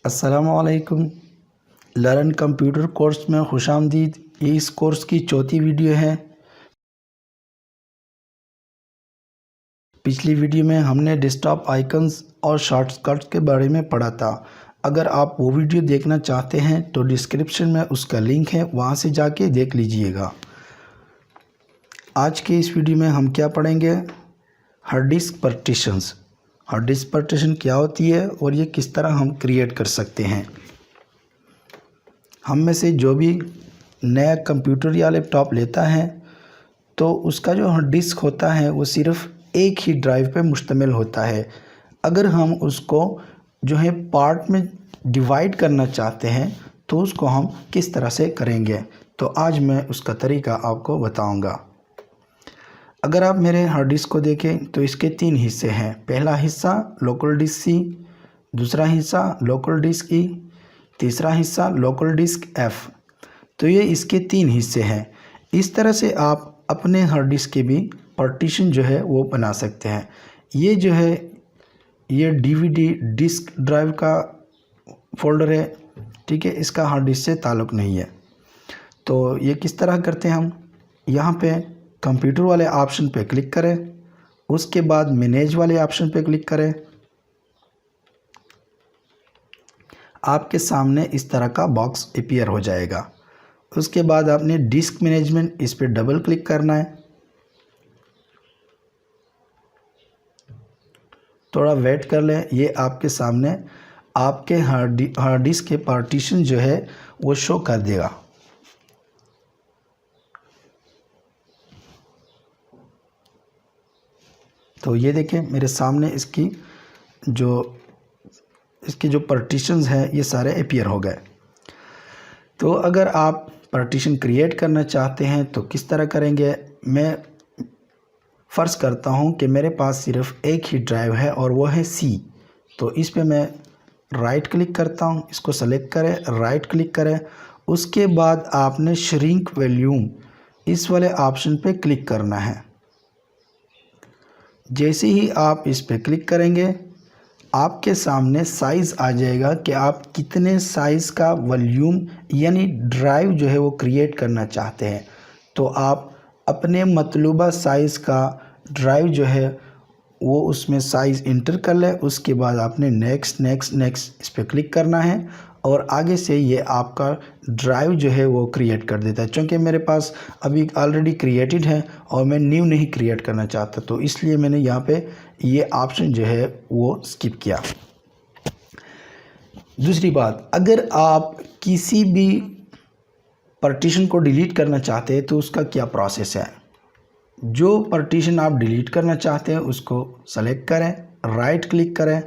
अस्सलामुअलैकुम। Learn computer course में खुशामदीद। ये इस कोर्स की चौथी वीडियो है। पिछली वीडियो में हमने डेस्कटॉप आइकन्स और शॉर्टकट्स के बारे में पढ़ा था। अगर आप वो वीडियो देखना चाहते हैं तो डिस्क्रिप्शन में उसका लिंक है, वहाँ से जाके देख लीजिएगा। आज के इस वीडियो में हम क्या पढ़ेंगे? Hard disk partitions. Hard disk partition क्या होती है और ये किस तरह हम क्रिएट कर सकते हैं। हम में से जो भी नया कंप्यूटर या लैपटॉप लेता है तो उसका जो हार्ड डिस्क होता है वो सिर्फ़ एक ही ड्राइव पे मुश्तमिल होता है। अगर हम उसको जो है पार्ट में डिवाइड करना चाहते हैं तो उसको हम किस तरह से करेंगे, तो आज मैं उसका तरीका आपको बताऊंगा। अगर आप मेरे हार्ड डिस्क को देखें तो इसके 3 हिस्से हैं। पहला हिस्सा लोकल डिस्क सी, दूसरा हिस्सा लोकल डिस्क ई, तीसरा हिस्सा लोकल डिस्क एफ़। तो ये इसके 3 हिस्से हैं। इस तरह से आप अपने हार्ड डिस्क के भी पार्टीशन जो है वो बना सकते हैं। ये जो है ये डीवीडी डिस्क ड्राइव का फोल्डर है, ठीक है, इसका हार्ड डिस्क से ताल्लुक़ नहीं है। तो ये किस तरह करते हैं हम? यहाँ पे कंप्यूटर वाले ऑप्शन पे क्लिक करें, उसके बाद मैनेज वाले ऑप्शन पे क्लिक करें। आपके सामने इस तरह का बॉक्स अपीयर हो जाएगा। उसके बाद आपने डिस्क मैनेजमेंट, इस पर डबल क्लिक करना है। थोड़ा वेट कर लें, ये आपके सामने आपके हार्ड डिस्क के पार्टीशन जो है वो शो कर देगा। तो ये देखें मेरे सामने इसके जो पार्टीशंस हैं ये सारे अपीयर हो गए। तो अगर आप पार्टीशन क्रिएट करना चाहते हैं तो किस तरह करेंगे? मैं फ़र्ज़ करता हूं कि मेरे पास सिर्फ एक ही ड्राइव है और वो है सी। तो इस पे मैं राइट क्लिक करता हूं, इसको सेलेक्ट करें, राइट क्लिक करें। उसके बाद आपने श्रिंक वॉल्यूम इस वाले ऑप्शन पे क्लिक करना है। जैसे ही आप इस पे क्लिक करेंगे आपके सामने साइज़ आ जाएगा कि आप कितने साइज़ का वॉल्यूम यानी ड्राइव जो है वो क्रिएट करना चाहते हैं। तो आप अपने मतलूबा साइज़ का ड्राइव जो है वो उसमें साइज़ इंटर कर लें। उसके बाद आपने नेक्स्ट नेक्स्ट नेक्स्ट इस पर क्लिक करना है और आगे से ये आपका ड्राइव जो है वो क्रिएट कर देता है। चूँकि मेरे पास अभी ऑलरेडी क्रिएटेड है और मैं न्यू नहीं क्रिएट करना चाहता, तो इसलिए मैंने यहाँ पे ये ऑप्शन जो है वो स्किप किया। दूसरी बात, अगर आप किसी भी पार्टीशन को डिलीट करना चाहते हैं तो उसका क्या प्रोसेस है? जो पार्टीशन आप डिलीट करना चाहते हैं उसको सेलेक्ट करें, राइट क्लिक करें,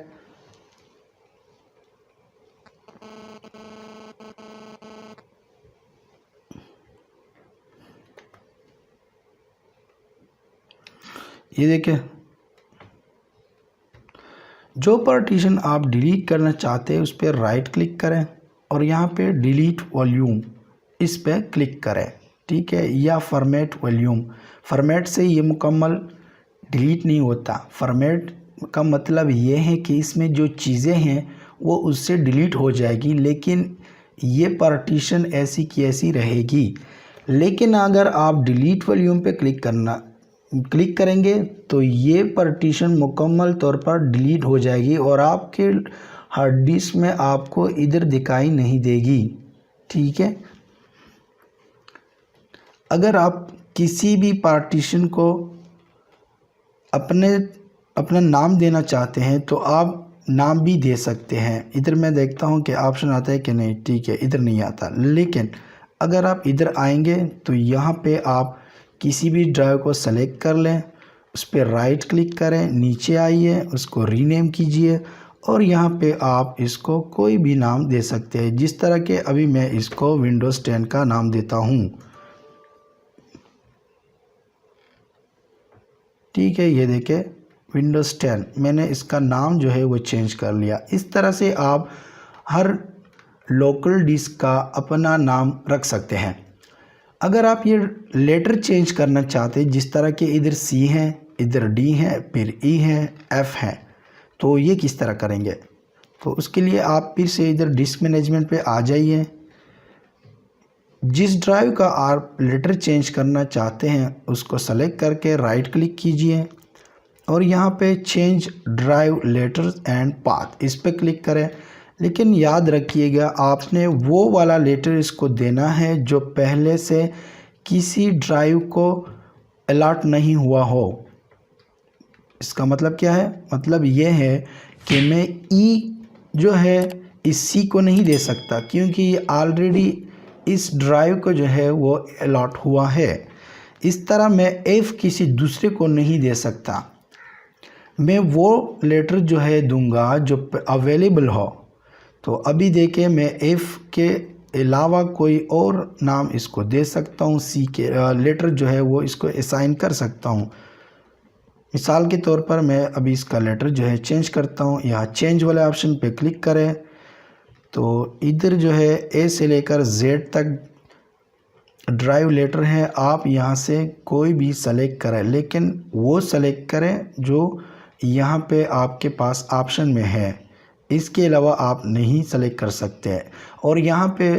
ये देखें जो पार्टीशन आप डिलीट करना चाहते हैं उस पर राइट क्लिक करें और यहाँ पे डिलीट वॉल्यूम इस पर क्लिक करें, ठीक है, या फॉर्मेट वॉल्यूम। फॉर्मेट से ये मुकम्मल डिलीट नहीं होता। फॉर्मेट का मतलब ये है कि इसमें जो चीज़ें हैं वो उससे डिलीट हो जाएगी, लेकिन ये पार्टीशन ऐसी की ऐसी रहेगी। लेकिन अगर आप डिलीट वॉल्यूम पे क्लिक करेंगे तो ये पार्टीशन मुकम्मल तौर पर डिलीट हो जाएगी और आपके हार्ड डिस्क में आपको इधर दिखाई नहीं देगी, ठीक है। अगर आप किसी भी पार्टीशन को अपना नाम देना चाहते हैं तो आप नाम भी दे सकते हैं। इधर मैं देखता हूं कि ऑप्शन आता है कि नहीं, ठीक है, इधर नहीं आता। लेकिन अगर आप इधर आएंगे तो यहाँ पे आप किसी भी ड्राइव को सेलेक्ट कर लें, उस पर राइट क्लिक करें, नीचे आइए, उसको रीनेम कीजिए और यहाँ पे आप इसको कोई भी नाम दे सकते हैं। जिस तरह के अभी मैं इसको विंडोज़ 10 का नाम देता हूँ, ठीक है। ये देखें विंडोज़ 10, मैंने इसका नाम जो है वो चेंज कर लिया। इस तरह से आप हर लोकल डिस्क का अपना नाम रख सकते हैं। अगर आप ये लेटर चेंज करना चाहते हैं, जिस तरह के इधर सी हैं, इधर डी है, फिर ई है, एफ़ है, तो ये किस तरह करेंगे? तो उसके लिए आप फिर से इधर डिस्क मैनेजमेंट पे आ जाइए। जिस ड्राइव का आप लेटर चेंज करना चाहते हैं उसको सेलेक्ट करके राइट क्लिक कीजिए और यहाँ पे change drive letter and path इस पे क्लिक करें। लेकिन याद रखिएगा आपने वो वाला लेटर इसको देना है जो पहले से किसी ड्राइव को अलॉट नहीं हुआ हो। इसका मतलब क्या है? मतलब ये है कि मैं ई जो है इस सी को नहीं दे सकता क्योंकि ये ऑलरेडी इस ड्राइव को जो है वो अलॉट हुआ है। इस तरह मैं एफ़ किसी दूसरे को नहीं दे सकता। मैं वो लेटर जो है दूंगा जो अवेलेबल हो। तो अभी देखें मैं एफ़ के अलावा कोई और नाम इसको दे सकता हूँ। सी के लेटर जो है वो इसको असाइन कर सकता हूँ। मिसाल के तौर पर मैं अभी इसका लेटर जो है चेंज करता हूँ। यहाँ चेंज वाले ऑप्शन पे क्लिक करें तो इधर जो है ए से लेकर जेड तक ड्राइव लेटर है। आप यहाँ से कोई भी सेलेक्ट करें, लेकिन वो सेलेक्ट करें जो यहाँ पे आपके पास ऑप्शन में है। इसके अलावा आप नहीं सेलेक्ट कर सकते। और यहाँ पे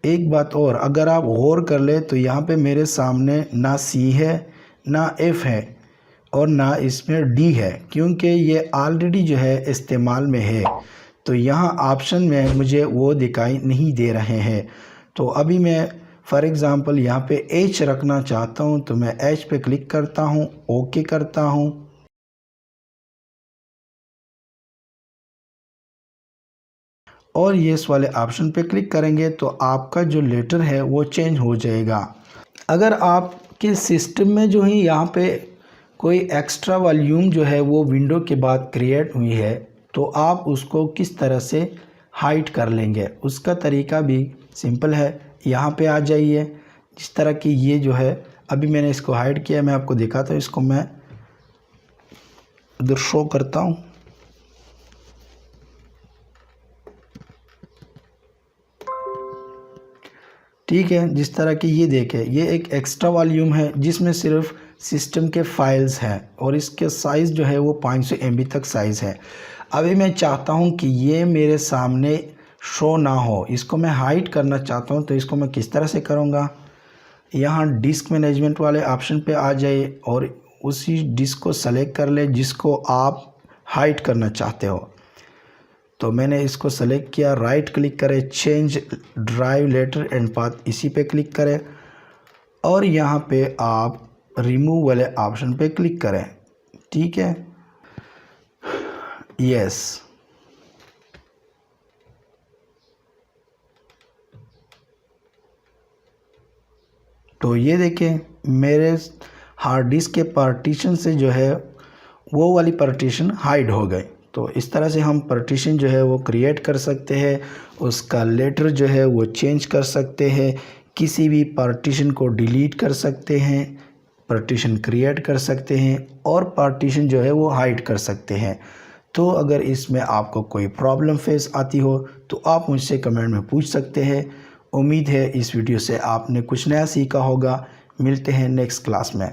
एक बात और, अगर आप गौर कर ले तो यहाँ पे मेरे सामने ना सी है ना एफ़ है और ना इसमें डी है, क्योंकि ये ऑलरेडी जो है इस्तेमाल में है। तो यहाँ ऑप्शन में मुझे वो दिखाई नहीं दे रहे हैं। तो अभी मैं फॉर एग्ज़ाम्पल यहाँ पे एच रखना चाहता हूँ तो मैं एच पे क्लिक करता हूँ, ओके करता हूँ। और ये इस वाले ऑप्शन पे क्लिक करेंगे तो आपका जो लेटर है वो चेंज हो जाएगा। अगर आपके सिस्टम में जो है यहाँ पे कोई एक्स्ट्रा वॉल्यूम जो है वो विंडो के बाद क्रिएट हुई है तो आप उसको किस तरह से हाइड कर लेंगे, उसका तरीका भी सिंपल है। यहाँ पे आ जाइए। जिस तरह की ये जो है अभी मैंने इसको हाइड किया, मैं आपको दिखाता हूँ। इसको मैं इधर शो करता हूँ। ठीक है, जिस तरह की ये देखें, ये एक एक्स्ट्रा वॉल्यूम है जिसमें सिर्फ सिस्टम के फाइल्स हैं और इसके साइज़ जो है वो 500 MB तक साइज़ है। अभी मैं चाहता हूँ कि ये मेरे सामने शो ना हो, इसको मैं हाइड करना चाहता हूँ। तो इसको मैं किस तरह से करूँगा? यहाँ डिस्क मैनेजमेंट वाले ऑप्शन पे आ जाए और उसी डिस्क को सेलेक्ट कर ले जिसको आप हाइड करना चाहते हो। तो मैंने इसको सेलेक्ट किया, राइट क्लिक करें, change drive letter and path इसी पे क्लिक करें और यहाँ पे आप रिमूव वाले ऑप्शन पे क्लिक करें। ठीक है, यस। तो ये देखें मेरे हार्ड डिस्क के पार्टीशन से जो है वो वाली पार्टीशन हाइड हो गई। तो इस तरह से हम पार्टीशन जो है वो क्रिएट कर सकते हैं, उसका लेटर जो है वो चेंज कर सकते हैं, किसी भी पार्टीशन को डिलीट कर सकते हैं, पार्टीशन क्रिएट कर सकते हैं और पार्टीशन जो है वो हाइड कर सकते हैं। तो अगर इसमें आपको कोई प्रॉब्लम फेस आती हो तो आप मुझसे कमेंट में पूछ सकते हैं। उम्मीद है इस वीडियो से आपने कुछ नया सीखा होगा। मिलते हैं नेक्स्ट क्लास में।